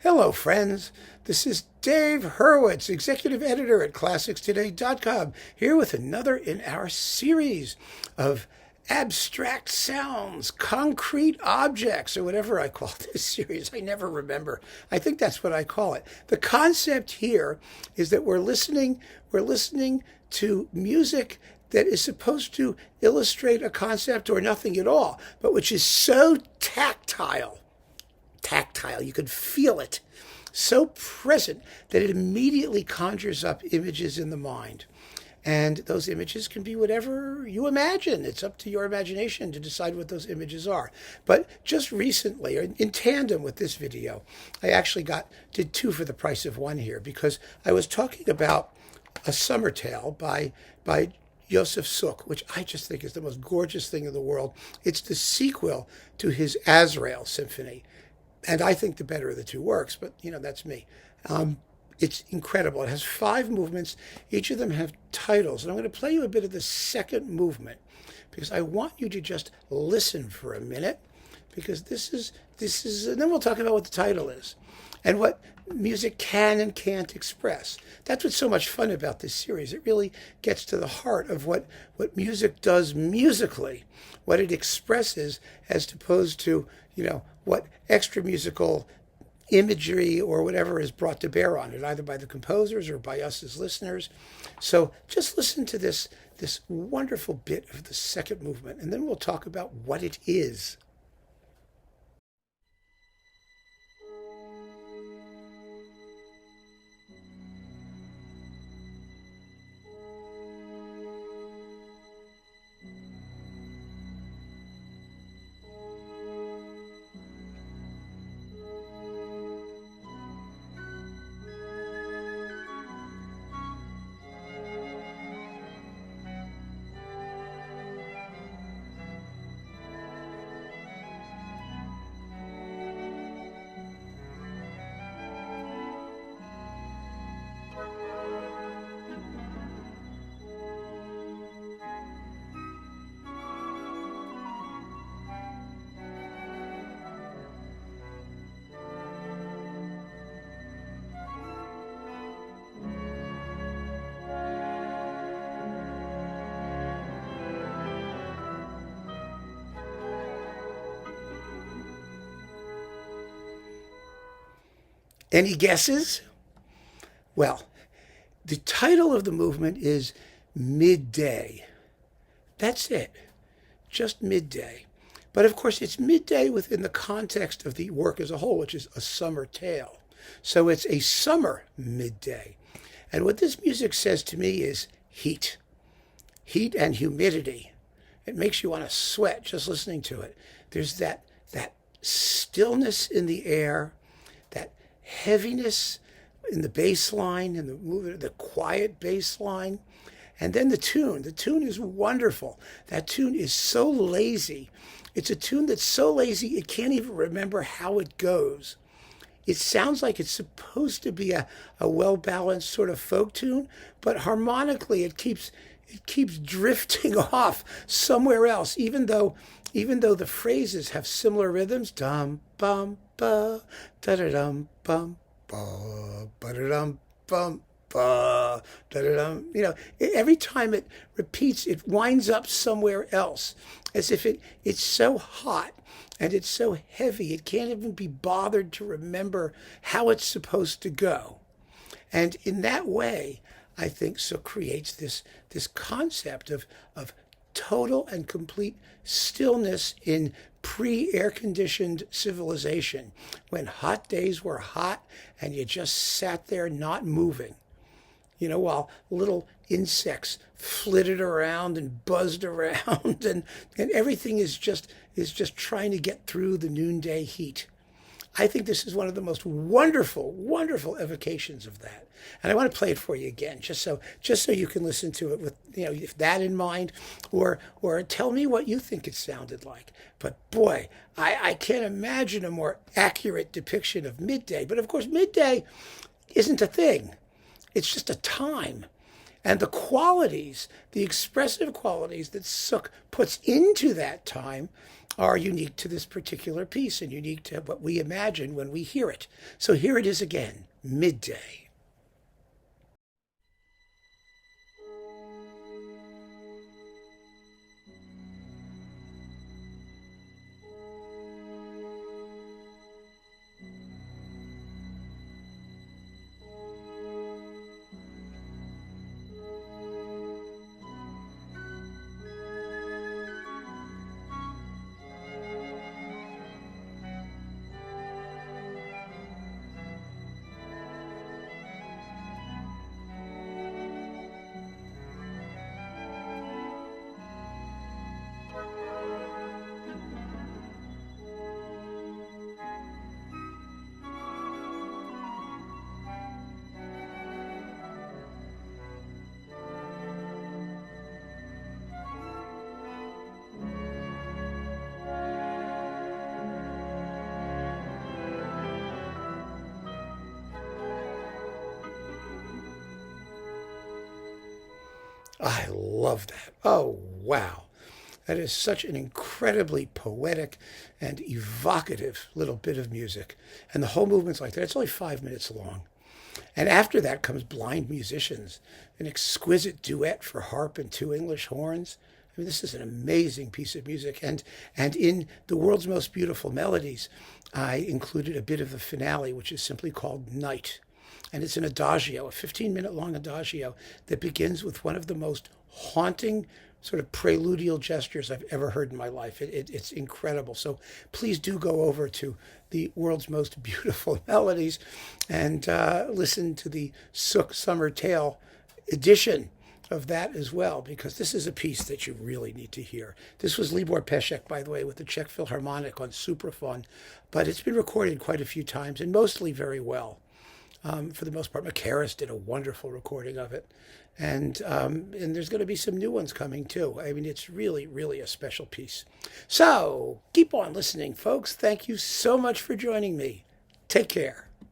Hello, friends. This is Dave Hurwitz, executive editor at ClassicsToday.com, here with another in our series of abstract sounds, concrete objects, or whatever I call this series. I never remember. I think that's what I call it. The concept here is that we're listening to music that is supposed to illustrate a concept or nothing at all, but which is so tactile, you can feel it, so present that it immediately conjures up images in the mind. And those images can be whatever you imagine. It's up to your imagination to decide what those images are. But just recently, or in tandem with this video, I actually did two for the price of one here, because I was talking about A Summer Tale by Josef Suk, which I just think is the most gorgeous thing in the world. It's the sequel to his Azrael symphony. And I think the better of the two works, but, that's me. It's incredible. It has 5 movements. Each of them have titles. And I'm going to play you a bit of the second movement, because I want you to just listen for a minute, because this is, and then we'll talk about what the title is and what music can and can't express. That's what's so much fun about this series. It really gets to the heart of what music does musically, what it expresses, as opposed to, what extra musical imagery or whatever is brought to bear on it, either by the composers or by us as listeners. So just listen to this wonderful bit of the second movement, and then we'll talk about what it is. Any guesses? Well, the title of the movement is Midday. That's it. Just midday. But of course, it's midday within the context of the work as a whole, which is A Summer Tale. So it's a summer midday. And what this music says to me is heat. Heat and humidity. It makes you want to sweat just listening to it. There's that stillness in the air, that heaviness in the bass line, and the quiet bass line. And then the tune. The tune is wonderful. That tune is so lazy. It's a tune that's so lazy it can't even remember how it goes. It sounds like it's supposed to be a well-balanced sort of folk tune, but harmonically it keeps drifting off somewhere else, even though the phrases have similar rhythms. Dum bum ba da da dum bum ba ba da dum bum ba da da dum. Every time it repeats, it winds up somewhere else, as if it's so hot and it's so heavy it can't even be bothered to remember how it's supposed to go. And in that way, I think Suk creates this concept of total and complete stillness in pre-air-conditioned civilization, when hot days were hot and you just sat there not moving, while little insects flitted around and buzzed around, and everything is just trying to get through the noonday heat. I think this is one of the most wonderful, wonderful evocations of that. And I want to play it for you again, just so you can listen to it with, if that in mind, or tell me what you think it sounded like. But boy, I can't imagine a more accurate depiction of midday. But of course, midday isn't a thing. It's just a time. And the qualities, the expressive qualities that Suk puts into that time are unique to this particular piece and unique to what we imagine when we hear it. So here it is again, Midday. I love that. Oh, wow. That is such an incredibly poetic and evocative little bit of music. And the whole movement's like that. It's only 5 minutes long. And after that comes Blind Musicians, an exquisite duet for harp and two English horns. I mean, this is an amazing piece of music. And in The World's Most Beautiful Melodies, I included a bit of the finale, which is simply called Night. And it's an adagio, a 15-minute long adagio that begins with one of the most haunting sort of preludial gestures I've ever heard in my life. It's incredible. So please do go over to The World's Most Beautiful Melodies and listen to the Suk Summer Tale edition of that as well, because this is a piece that you really need to hear. This was Libor Pesek, by the way, with the Czech Philharmonic on Supraphon, but it's been recorded quite a few times and mostly very well. For the most part, Macaris did a wonderful recording of it. And there's going to be some new ones coming too. I mean, it's really, really a special piece. So keep on listening, folks. Thank you so much for joining me. Take care.